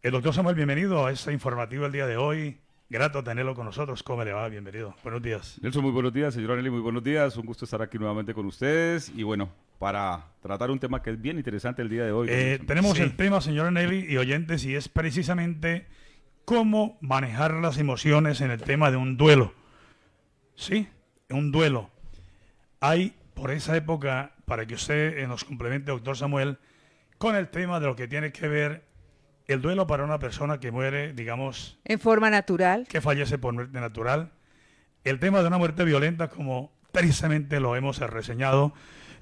El doctor Samuel, bienvenido a este informativo el día de hoy. Grato tenerlo con nosotros. ¿Cómo le va? Bienvenido. Buenos días. Nelson, muy buenos días, señora Nelly, muy buenos días. Un gusto estar aquí nuevamente con ustedes y bueno, para tratar un tema que es bien interesante el día de hoy, don Nelson. Tenemos el Sí. tema, señora Nelly y oyentes, y es precisamente cómo manejar las emociones en el tema de un duelo. Sí, un duelo. Hay, por esa época, para que usted nos complemente, doctor Samuel, con el tema de lo que tiene que ver el duelo para una persona que muere, digamos, En forma natural. que fallece por muerte natural. El tema de una muerte violenta, como precisamente lo hemos reseñado,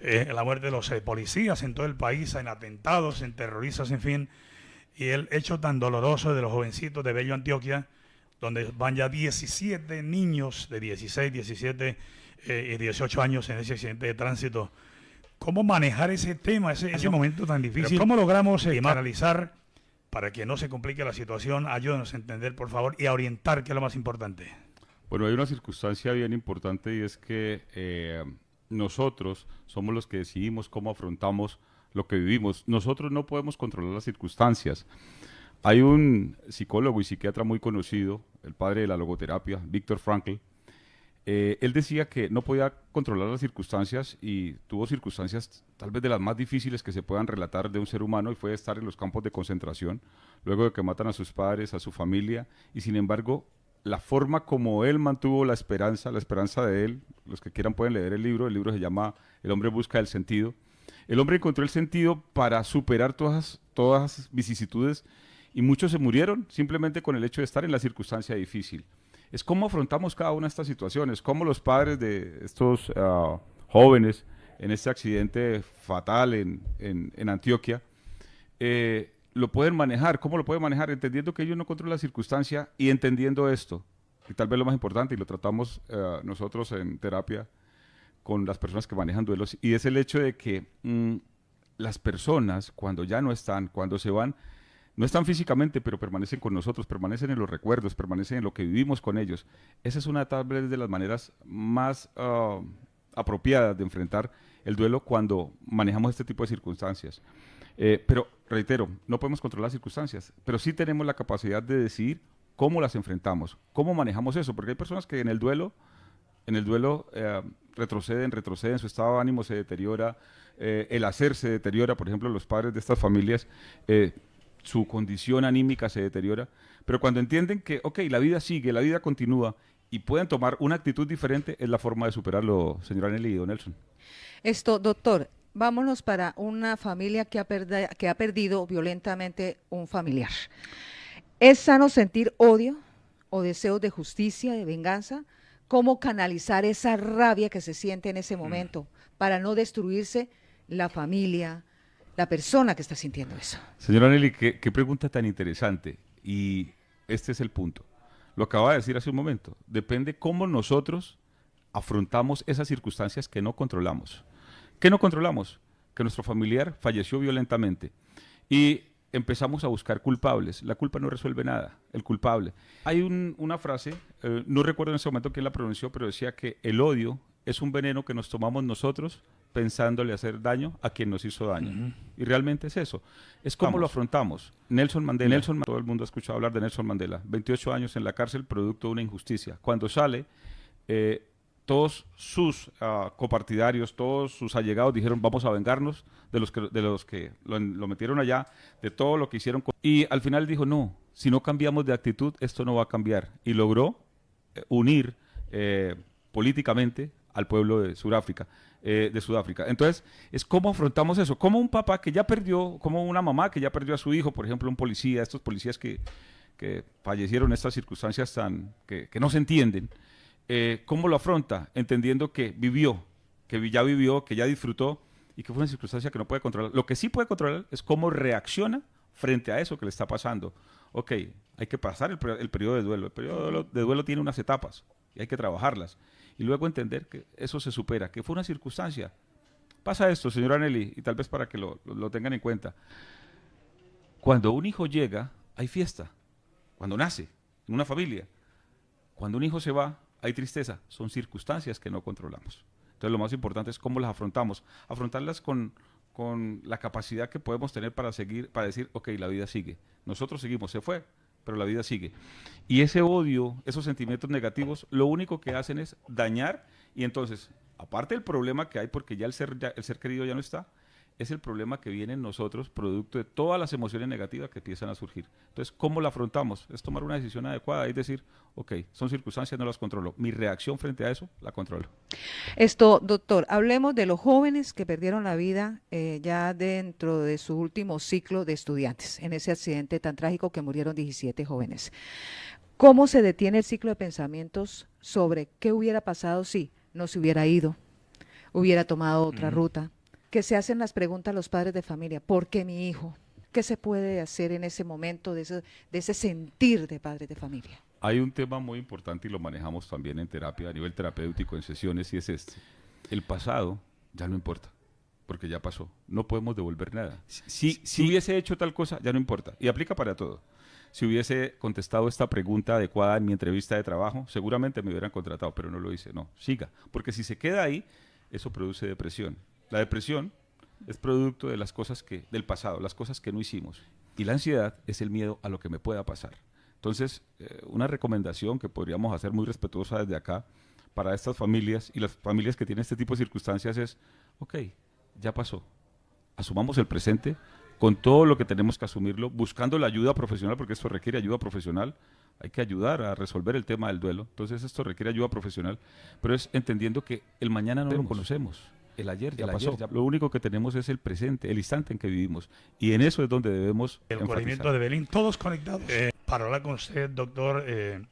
la muerte de los policías en todo el país, en atentados, en terroristas, en fin, y el hecho tan doloroso de los jovencitos de Bello, Antioquia, donde van ya 17 niños de 16, 17 y 18 años en ese accidente de tránsito. ¿Cómo manejar ese tema, ese momento tan difícil? ¿Cómo logramos analizar para que no se complique la situación? Ayúdenos a entender, por favor, y a orientar, que es lo más importante. Bueno, hay una circunstancia bien importante y es que nosotros somos los que decidimos cómo afrontamos lo que vivimos. Nosotros no podemos controlar las circunstancias. Hay un psicólogo y psiquiatra muy conocido, el padre de la logoterapia, Viktor Frankl. Él decía que no podía controlar las circunstancias y tuvo circunstancias tal vez de las más difíciles que se puedan relatar de un ser humano y fue estar en los campos de concentración, luego de que matan a sus padres, a su familia, y sin embargo, la forma como él mantuvo la esperanza de él, los que quieran pueden leer el libro se llama El hombre busca el sentido. El hombre encontró el sentido para superar todas vicisitudes y muchos se murieron simplemente con el hecho de estar en la circunstancia difícil. Es cómo afrontamos cada una de estas situaciones, cómo los padres de estos jóvenes en este accidente fatal en Antioquia lo pueden manejar. ¿Cómo lo pueden manejar? Entendiendo que ellos no controlan la circunstancia y entendiendo esto, y tal vez lo más importante, y lo tratamos nosotros en terapia con las personas que manejan duelos, y es el hecho de que las personas cuando ya no están, cuando se van, no están físicamente, pero permanecen con nosotros, permanecen en los recuerdos, permanecen en lo que vivimos con ellos. Esa es una tal vez de las maneras más apropiadas de enfrentar el duelo cuando manejamos este tipo de circunstancias. Pero, reitero, no podemos controlar las circunstancias, pero sí tenemos la capacidad de decidir cómo las enfrentamos, cómo manejamos eso, porque hay personas que en el duelo retroceden, su estado de ánimo se deteriora, el hacer se deteriora, por ejemplo, los padres de estas familias, su condición anímica se deteriora, pero cuando entienden que, ok, la vida sigue, la vida continúa y pueden tomar una actitud diferente, es la forma de superarlo, señora Nelly y don Nelson. Doctor, vámonos para una familia que ha perdido violentamente un familiar. ¿Es sano sentir odio o deseos de justicia, de venganza? ¿Cómo canalizar esa rabia que se siente en ese momento para no destruirse la familia, la persona que está sintiendo eso? Señora Nelly, qué pregunta tan interesante. Y este es el punto. Lo acaba de decir hace un momento. Depende cómo nosotros afrontamos esas circunstancias que no controlamos. ¿Qué no controlamos? Que nuestro familiar falleció violentamente. Y empezamos a buscar culpables. La culpa no resuelve nada, el culpable. Hay una frase, no recuerdo en ese momento quién la pronunció, pero decía que el odio es un veneno que nos tomamos nosotros pensándole hacer daño a quien nos hizo daño. Y realmente es eso. Es cómo lo afrontamos. Nelson Mandela, todo el mundo ha escuchado hablar de Nelson Mandela, 28 años en la cárcel producto de una injusticia. Cuando sale, todos sus copartidarios, todos sus allegados dijeron vamos a vengarnos de los que lo metieron allá, de todo lo que hicieron. Y al final dijo no, si no cambiamos de actitud esto no va a cambiar. Y logró unir políticamente al pueblo de Sudáfrica. Entonces, es cómo afrontamos eso. Como un papá que ya perdió, como una mamá que ya perdió a su hijo, por ejemplo, un policía, estos policías que fallecieron en estas circunstancias que no se entienden. ¿Cómo lo afronta? Entendiendo que vivió, que ya disfrutó y que fue una circunstancia que no puede controlar. Lo que sí puede controlar es cómo reacciona frente a eso que le está pasando. Ok, hay que pasar el periodo de duelo. El periodo de duelo tiene unas etapas y hay que trabajarlas. Y luego entender que eso se supera, que fue una circunstancia. Pasa esto, señora Nelly, y tal vez para que lo tengan en cuenta. Cuando un hijo llega, hay fiesta. Cuando nace, en una familia. Cuando un hijo se va, hay tristeza. Son circunstancias que no controlamos. Entonces lo más importante es cómo las afrontamos. Afrontarlas con con la capacidad que podemos tener para seguir, para decir, ok, la vida sigue. Nosotros seguimos, se fue, pero la vida sigue. Y ese odio, esos sentimientos negativos, lo único que hacen es dañar. Y entonces, aparte del problema que hay, porque ya el ser querido ya no está, es el problema que viene en nosotros, producto de todas las emociones negativas que empiezan a surgir. Entonces, ¿cómo la afrontamos? Es tomar una decisión adecuada y decir, ok, son circunstancias, no las controlo. Mi reacción frente a eso, la controlo. Esto, doctor, hablemos de los jóvenes que perdieron la vida ya dentro de su último ciclo de estudiantes, en ese accidente tan trágico que murieron 17 jóvenes. ¿Cómo se detiene el ciclo de pensamientos sobre qué hubiera pasado si no se hubiera ido, hubiera tomado otra ruta? Que se hacen las preguntas a los padres de familia, ¿por qué mi hijo? ¿Qué se puede hacer en ese momento de ese sentir de padres de familia? Hay un tema muy importante y lo manejamos también en terapia, a nivel terapéutico, en sesiones, y es este. El pasado ya no importa, porque ya pasó. No podemos devolver nada. Si hubiese hecho tal cosa, ya no importa. Y aplica para todo. Si hubiese contestado esta pregunta adecuada en mi entrevista de trabajo, seguramente me hubieran contratado, pero no lo hice. No, siga. Porque si se queda ahí, eso produce depresión. La depresión es producto de las cosas del pasado, las cosas que no hicimos. Y la ansiedad es el miedo a lo que me pueda pasar. Entonces, una recomendación que podríamos hacer muy respetuosa desde acá para estas familias y las familias que tienen este tipo de circunstancias es, ok, ya pasó. Asumamos el presente con todo lo que tenemos que asumirlo, buscando la ayuda profesional, porque esto requiere ayuda profesional. Hay que ayudar a resolver el tema del duelo. Entonces, esto requiere ayuda profesional, pero es entendiendo que el mañana no lo conocemos. El ayer ya pasó. Lo único que tenemos es el presente, el instante en que vivimos. Y en eso es donde debemos el corrimiento de Belín, todos conectados. Para hablar con usted, doctor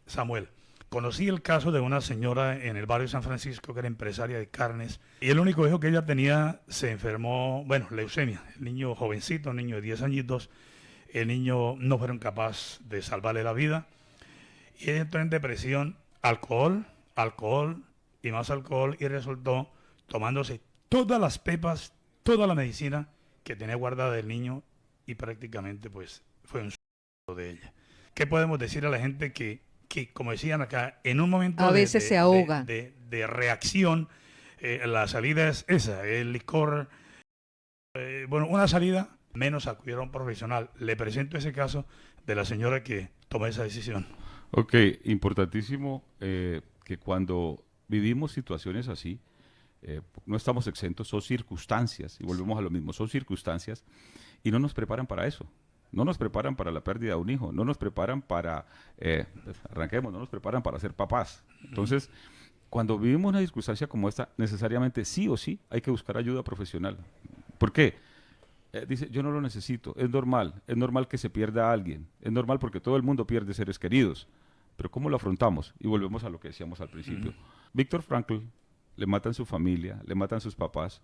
Samuel, conocí el caso de una señora en el barrio San Francisco que era empresaria de carnes y el único hijo que ella tenía se enfermó, leucemia. El niño jovencito, un niño de 10 añitos, el niño no fueron capaces de salvarle la vida y ella entró en depresión, alcohol y más alcohol y resultó tomándose todas las pepas, toda la medicina que tenía guardada del niño y prácticamente pues fue un suicidio de ella. ¿Qué podemos decir a la gente que como decían acá, en un momento a veces se ahoga de reacción, la salida es esa, el licor, una salida, menos acudir a un profesional? Le presento ese caso de la señora que tomó esa decisión. Ok, importantísimo que cuando vivimos situaciones así, no estamos exentos, son circunstancias, y volvemos a lo mismo, son circunstancias, y no nos preparan para eso. No nos preparan para la pérdida de un hijo, no nos preparan para, no nos preparan para ser papás. Entonces, cuando vivimos una circunstancia como esta, necesariamente sí o sí hay que buscar ayuda profesional. ¿Por qué? Dice, yo no lo necesito, es normal que se pierda a alguien, es normal porque todo el mundo pierde seres queridos, pero ¿cómo lo afrontamos? Y volvemos a lo que decíamos al principio. Víctor Frankl, le matan su familia, le matan sus papás,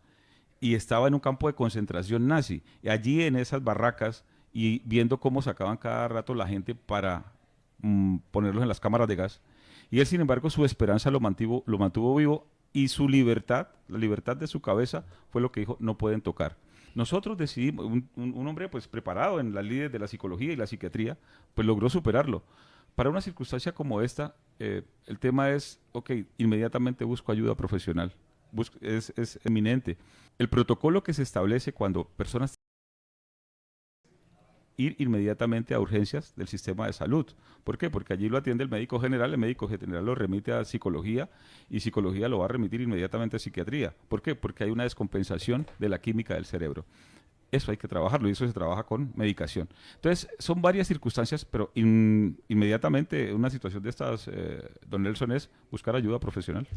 y estaba en un campo de concentración nazi, y allí en esas barracas, y viendo cómo sacaban cada rato la gente para ponerlos en las cámaras de gas, y él, sin embargo, su esperanza lo mantuvo vivo, y su libertad, la libertad de su cabeza, fue lo que dijo, no pueden tocar. Nosotros decidimos, un hombre pues preparado en las líderes de la psicología y la psiquiatría, pues logró superarlo. Para una circunstancia como esta, el tema es, ok, inmediatamente busco ayuda profesional, es eminente. El protocolo que se establece cuando personas ir inmediatamente a urgencias del sistema de salud. ¿Por qué? Porque allí lo atiende el médico general lo remite a psicología y psicología lo va a remitir inmediatamente a psiquiatría. ¿Por qué? Porque hay una descompensación de la química del cerebro. Eso hay que trabajarlo y eso se trabaja con medicación. Entonces, son varias circunstancias, pero inmediatamente una situación de estas, don Nelson, es buscar ayuda profesional.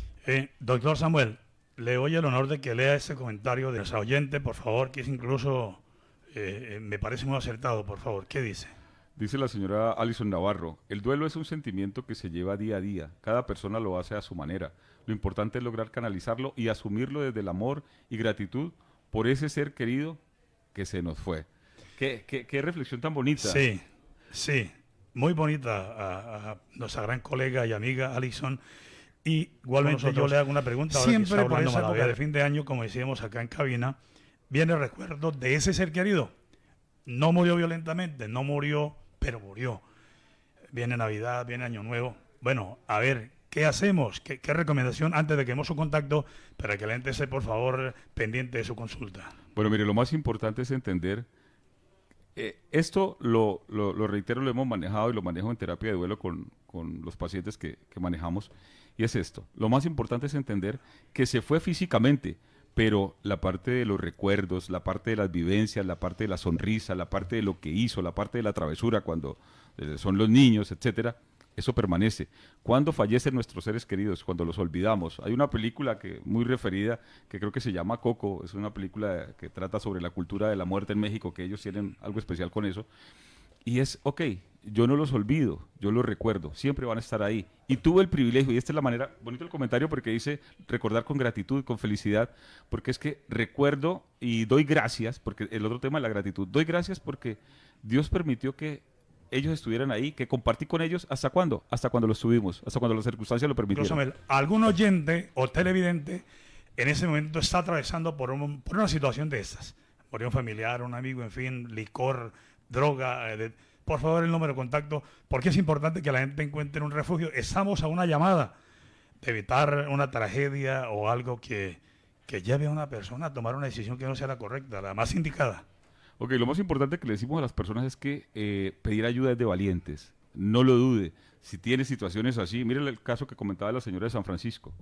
Doctor Samuel, le doy el honor de que lea ese comentario de nuestra oyente, por favor, que es incluso, me parece muy acertado, por favor. ¿Qué dice? Dice la señora Alison Navarro, el duelo es un sentimiento que se lleva día a día. Cada persona lo hace a su manera. Lo importante es lograr canalizarlo y asumirlo desde el amor y gratitud por ese ser querido que se nos fue. Qué reflexión tan bonita. Sí, muy bonita a nuestra gran colega y amiga Alison. Y igualmente yo le hago una pregunta. Siempre por esa época de fin de año, como decíamos acá en cabina, viene el recuerdo de ese ser querido. No murió violentamente, no murió, pero murió. Viene Navidad, viene Año Nuevo. Bueno, a ver, ¿qué hacemos? ¿Qué recomendación antes de que hemos su contacto para que la gente esté, por favor, pendiente de su consulta? Bueno, mire, lo más importante es entender, esto lo reitero, lo hemos manejado y lo manejo en terapia de duelo con los pacientes que manejamos, y es esto. Lo más importante es entender que se fue físicamente, pero la parte de los recuerdos, la parte de las vivencias, la parte de la sonrisa, la parte de lo que hizo, la parte de la travesura cuando son los niños, etcétera, eso permanece. Cuando fallecen nuestros seres queridos, cuando los olvidamos. Hay una película que muy referida que creo que se llama Coco, es una película que trata sobre la cultura de la muerte en México, que ellos tienen algo especial con eso. Y es, ok, yo no los olvido, yo los recuerdo, siempre van a estar ahí. Y tuve el privilegio, y esta es la manera, bonito el comentario porque dice recordar con gratitud, con felicidad, porque es que recuerdo y doy gracias, porque el otro tema es la gratitud, doy gracias porque Dios permitió que ellos estuvieran ahí, que compartí con ellos, ¿hasta cuándo? Hasta cuando los tuvimos, hasta cuando las circunstancias lo permitieron. Incluso, algún oyente o televidente en ese momento está atravesando por una situación de estas. Murió un familiar, un amigo, en fin, licor, droga. Por favor, el número de contacto, porque es importante que la gente encuentre un refugio. Estamos a una llamada de evitar una tragedia o algo que lleve a una persona a tomar una decisión que no sea la correcta, la más indicada. Ok, lo más importante que le decimos a las personas es que pedir ayuda es de valientes. No lo dude. Si tiene situaciones así, mire el caso que comentaba la señora de San Francisco.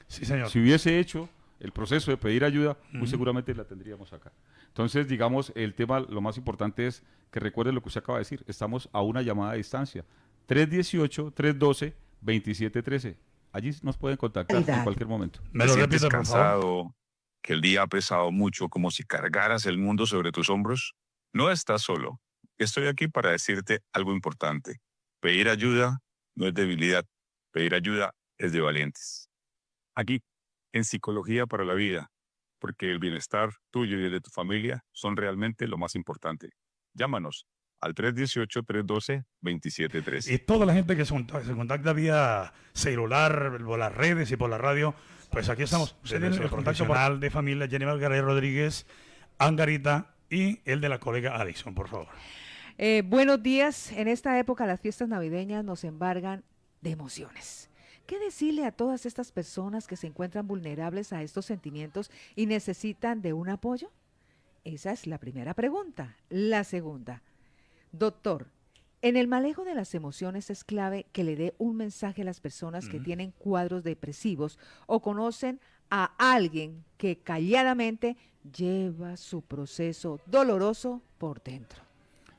Sí, señor. Si hubiese hecho el proceso de pedir ayuda, muy seguramente la tendríamos acá. Entonces, digamos, el tema, lo más importante es que recuerde lo que usted acaba de decir. Estamos a una llamada a distancia. 318-312-2713. Allí nos pueden contactar en cualquier momento. Me lo repito, por favor. Cansado, que el día ha pesado mucho, como si cargaras el mundo sobre tus hombros? No estás solo. Estoy aquí para decirte algo importante. Pedir ayuda no es debilidad. Pedir ayuda es de valientes. Aquí, en Psicología para la Vida, porque el bienestar tuyo y el de tu familia son realmente lo más importante. Llámanos al 318-312-2713. Y toda la gente que se contacta vía celular, por las redes y por la radio, pues aquí estamos. El contacto profesional de familia, Jennifer Garay Rodríguez, Angarita y el de la colega Addison, por favor. Buenos días. En esta época las fiestas navideñas nos embargan de emociones. ¿Qué decirle a todas estas personas que se encuentran vulnerables a estos sentimientos y necesitan de un apoyo? Esa es la primera pregunta. La segunda, doctor, en el manejo de las emociones es clave que le dé un mensaje a las personas que tienen cuadros depresivos o conocen a alguien que calladamente lleva su proceso doloroso por dentro.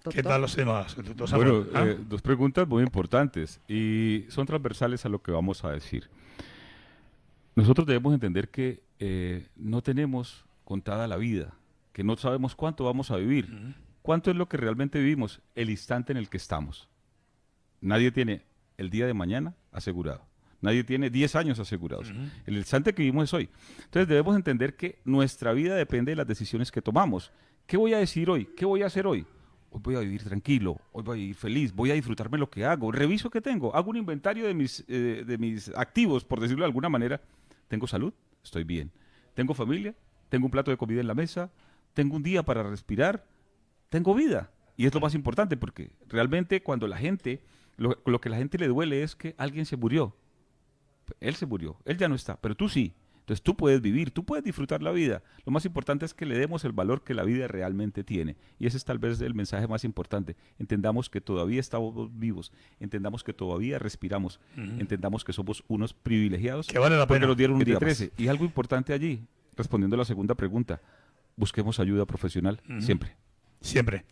¿Qué tal los demás? Bueno, dos preguntas muy importantes y son transversales a lo que vamos a decir. Nosotros debemos entender que no tenemos contada la vida, que no sabemos cuánto vamos a vivir. ¿Cuánto es lo que realmente vivimos? El instante en el que estamos. Nadie tiene el día de mañana asegurado. Nadie tiene 10 años asegurados. El instante que vivimos es hoy. Entonces debemos entender que nuestra vida depende de las decisiones que tomamos. ¿Qué voy a decir hoy? ¿Qué voy a hacer hoy? Hoy voy a vivir tranquilo, hoy voy a vivir feliz, voy a disfrutarme lo que hago, reviso qué tengo, hago un inventario de mis activos, por decirlo de alguna manera. ¿Tengo salud? Estoy bien. ¿Tengo familia? ¿Tengo un plato de comida en la mesa? ¿Tengo un día para respirar? ¿Tengo vida? Y es lo más importante porque realmente cuando la gente, lo que a la gente le duele es que alguien se murió. Él se murió, él ya no está, pero tú sí. Entonces tú puedes vivir, tú puedes disfrutar la vida. Lo más importante es que le demos el valor que la vida realmente tiene. Y ese es tal vez el mensaje más importante. Entendamos que todavía estamos vivos, entendamos que todavía respiramos, entendamos que somos unos privilegiados que vale la porque pena. nos dieron un día 13. Y algo importante allí, respondiendo a la segunda pregunta, busquemos ayuda profesional siempre. Siempre.